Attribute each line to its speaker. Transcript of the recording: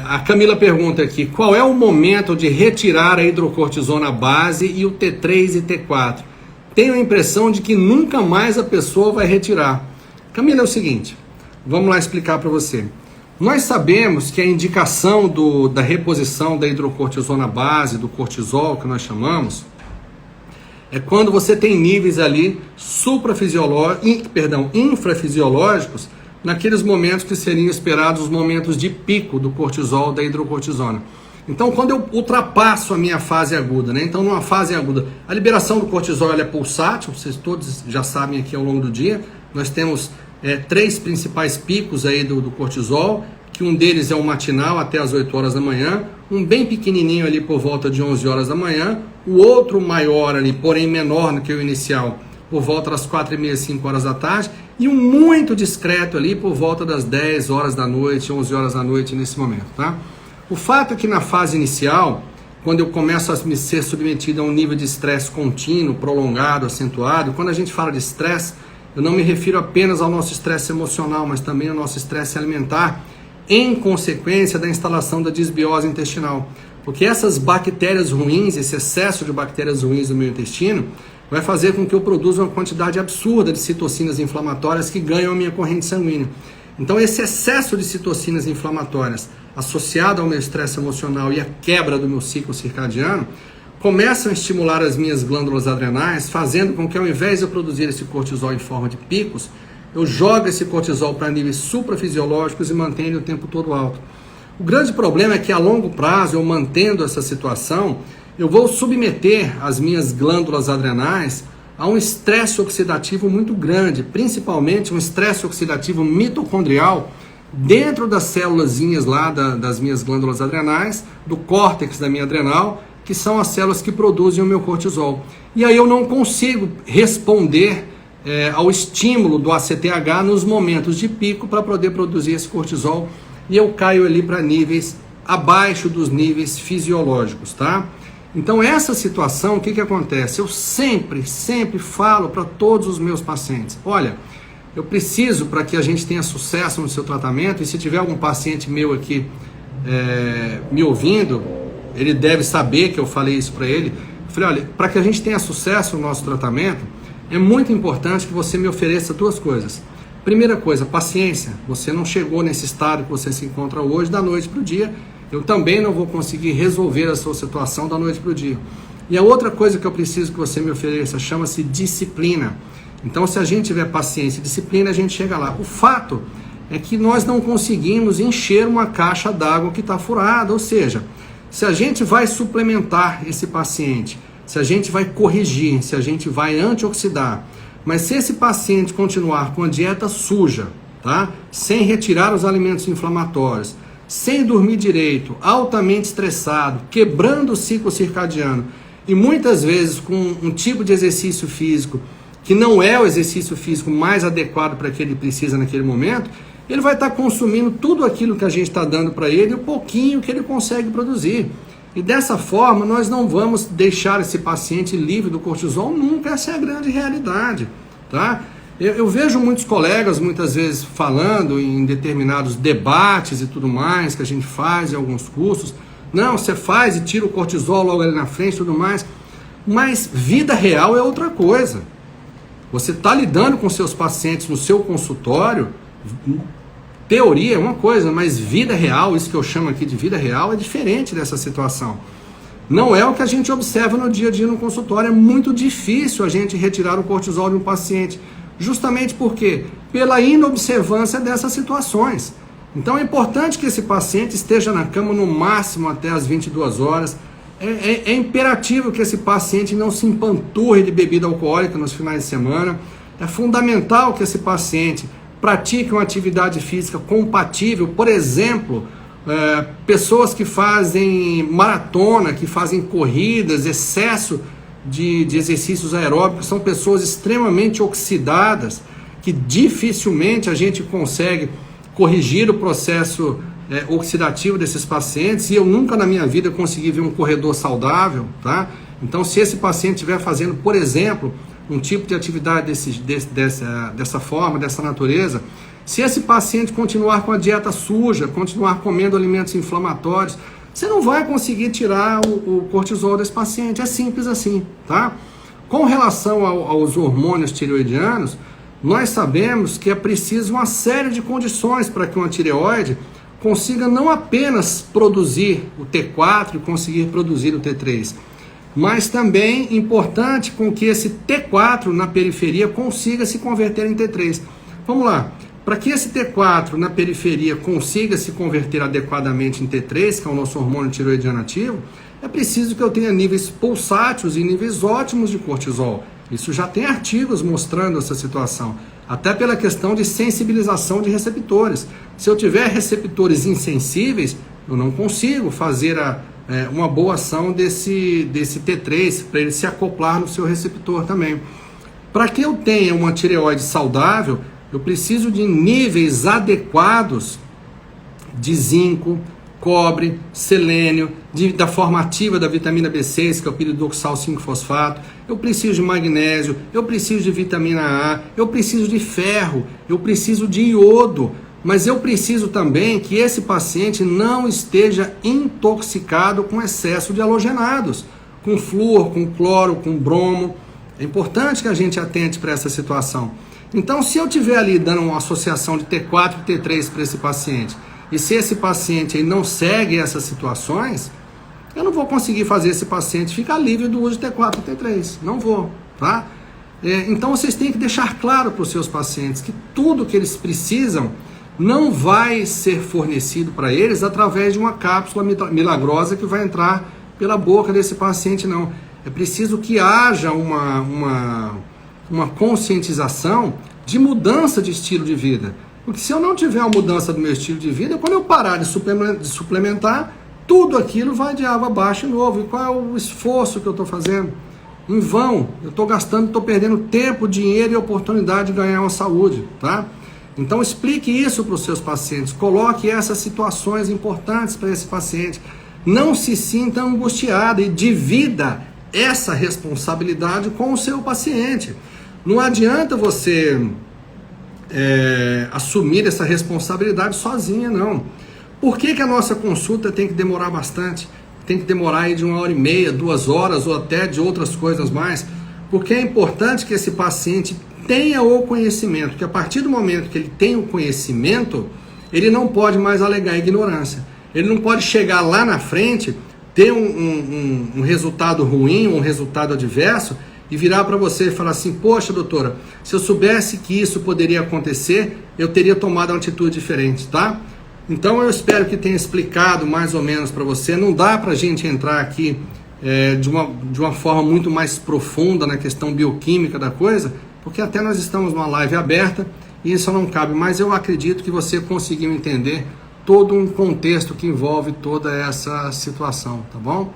Speaker 1: A Camila pergunta aqui, qual é o momento de retirar a hidrocortisona base e o T3 e T4? Tenho a impressão de que nunca mais a pessoa vai retirar. Camila, é o seguinte, vamos lá explicar para você. Nós sabemos que a indicação da reposição da hidrocortisona base, do cortisol, que nós chamamos, é quando você tem níveis ali infrafisiológicos, naqueles momentos que seriam esperados os momentos de pico do cortisol, da hidrocortisona. Então, quando eu ultrapasso a minha fase aguda, né? Então, numa fase aguda, a liberação do cortisol ela é pulsátil, vocês todos já sabem aqui ao longo do dia, nós temos 3 principais picos aí do cortisol, que um deles é o matinal até as 8 horas da manhã, um bem pequenininho ali por volta de 11 horas da manhã, o outro maior ali, porém menor do que o inicial, por volta das 4h30, 5 horas da tarde, e um muito discreto ali por volta das 10 horas da noite, 11 horas da noite nesse momento, tá? O fato é que na fase inicial, quando eu começo a me ser submetido a um nível de estresse contínuo, prolongado, acentuado, quando a gente fala de estresse, eu não me refiro apenas ao nosso estresse emocional, mas também ao nosso estresse alimentar, em consequência da instalação da disbiose intestinal. Porque essas bactérias ruins, esse excesso de bactérias ruins no meu intestino, vai fazer com que eu produza uma quantidade absurda de citocinas inflamatórias que ganham a minha corrente sanguínea. Então esse excesso de citocinas inflamatórias, associado ao meu estresse emocional e à quebra do meu ciclo circadiano, começam a estimular as minhas glândulas adrenais, fazendo com que ao invés de eu produzir esse cortisol em forma de picos, eu jogo esse cortisol para níveis suprafisiológicos e mantenho ele o tempo todo alto. O grande problema é que a longo prazo, eu mantendo essa situação, eu vou submeter as minhas glândulas adrenais a um estresse oxidativo muito grande, principalmente um estresse oxidativo mitocondrial dentro das célulazinhas lá das minhas glândulas adrenais, do córtex da minha adrenal, que são as células que produzem o meu cortisol. E aí eu não consigo responder ao estímulo do ACTH nos momentos de pico para poder produzir esse cortisol, e eu caio ali para níveis abaixo dos níveis fisiológicos, tá? Então essa situação, o que acontece? Eu sempre falo para todos os meus pacientes, olha, eu preciso, para que a gente tenha sucesso no seu tratamento, e se tiver algum paciente meu aqui me ouvindo, ele deve saber que eu falei isso para ele. Eu falei, olha, para que a gente tenha sucesso no nosso tratamento, é muito importante que você me ofereça 2 coisas. Primeira coisa, paciência. Você não chegou nesse estado que você se encontra hoje da noite para o dia. Eu também não vou conseguir resolver a sua situação da noite para o dia. E a outra coisa que eu preciso que você me ofereça chama-se disciplina. Então, se a gente tiver paciência e disciplina, a gente chega lá. O fato é que nós não conseguimos encher uma caixa d'água que está furada. Ou seja, se a gente vai suplementar esse paciente, se a gente vai corrigir, se a gente vai antioxidar, mas se esse paciente continuar com a dieta suja, tá? Sem retirar os alimentos inflamatórios, sem dormir direito, altamente estressado, quebrando o ciclo circadiano e muitas vezes com um tipo de exercício físico que não é o exercício físico mais adequado para que ele precisa naquele momento, ele vai estar consumindo tudo aquilo que a gente está dando para ele, o pouquinho que ele consegue produzir. E dessa forma, nós não vamos deixar esse paciente livre do cortisol nunca, essa é a grande realidade, tá? Eu vejo muitos colegas, muitas vezes, falando em determinados debates e tudo mais, que a gente faz em alguns cursos, não, você faz e tira o cortisol logo ali na frente e tudo mais, mas vida real é outra coisa. Você está lidando com seus pacientes no seu consultório, teoria é uma coisa, mas vida real, isso que eu chamo aqui de vida real, é diferente dessa situação. Não é o que a gente observa no dia a dia no consultório, é muito difícil a gente retirar o cortisol de um paciente, justamente porque pela inobservância dessas situações. Então é importante que esse paciente esteja na cama no máximo até as 22 horas, é imperativo que esse paciente não se empanturre de bebida alcoólica nos finais de semana, é fundamental que esse paciente pratique uma atividade física compatível, por exemplo, pessoas que fazem maratona, que fazem corridas, excesso de exercícios aeróbicos, são pessoas extremamente oxidadas, que dificilmente a gente consegue corrigir o processo oxidativo desses pacientes, e eu nunca na minha vida consegui ver um corredor saudável, tá? Então, se esse paciente estiver fazendo, por exemplo, um tipo de atividade dessa forma, dessa natureza, Se esse paciente continuar com a dieta suja, continuar comendo alimentos inflamatórios, você não vai conseguir tirar o cortisol desse paciente. É simples assim, tá? Com relação aos hormônios tireoidianos, nós sabemos que é preciso uma série de condições para que uma tireoide consiga não apenas produzir o T4 e conseguir produzir o T3, mas também importante com que esse T4 na periferia consiga se converter em T3. Vamos lá, para que esse T4 na periferia consiga se converter adequadamente em T3, que é o nosso hormônio tireoidiano ativo, é preciso que eu tenha níveis pulsátios e níveis ótimos de cortisol. Isso já tem artigos mostrando essa situação, até pela questão de sensibilização de receptores. Se eu tiver receptores insensíveis, eu não consigo fazer uma boa ação desse T3, para ele se acoplar no seu receptor também. Para que eu tenha uma tireoide saudável, eu preciso de níveis adequados de zinco, cobre, selênio, da forma ativa da vitamina B6, que é o piridoxal 5-fosfato, eu preciso de magnésio, eu preciso de vitamina A, eu preciso de ferro, eu preciso de iodo, mas eu preciso também que esse paciente não esteja intoxicado com excesso de halogenados, com flúor, com cloro, com bromo. É importante que a gente atente para essa situação. Então, se eu tiver ali dando uma associação de T4 e T3 para esse paciente, e se esse paciente aí não segue essas situações, eu não vou conseguir fazer esse paciente ficar livre do uso de T4 e T3. Não vou, tá? Então, vocês têm que deixar claro para os seus pacientes que tudo que eles precisam não vai ser fornecido para eles através de uma cápsula milagrosa que vai entrar pela boca desse paciente, não. É preciso que haja uma conscientização de mudança de estilo de vida. Porque se eu não tiver uma mudança do meu estilo de vida, quando eu parar de suplementar, tudo aquilo vai de água abaixo de novo. E qual é o esforço que eu estou fazendo? Em vão. Eu estou gastando, estou perdendo tempo, dinheiro e oportunidade de ganhar uma saúde, tá? Então explique isso para os seus pacientes. Coloque essas situações importantes para esse paciente. Não se sinta angustiado e divida essa responsabilidade com o seu paciente. Não adianta você assumir essa responsabilidade sozinha, não. Por que a nossa consulta tem que demorar bastante? Tem que demorar aí de 1h30, 2 horas ou até de outras coisas mais? Porque é importante que esse paciente tenha o conhecimento, que a partir do momento que ele tem o conhecimento, ele não pode mais alegar ignorância. Ele não pode chegar lá na frente, ter um resultado ruim, um resultado adverso, e virar para você e falar assim: poxa, doutora, se eu soubesse que isso poderia acontecer, eu teria tomado uma atitude diferente, tá? Então eu espero que tenha explicado mais ou menos para você. Não dá para a gente entrar aqui de uma forma muito mais profunda na questão bioquímica da coisa, porque até nós estamos numa live aberta e isso não cabe, mas eu acredito que você conseguiu entender todo um contexto que envolve toda essa situação, tá bom?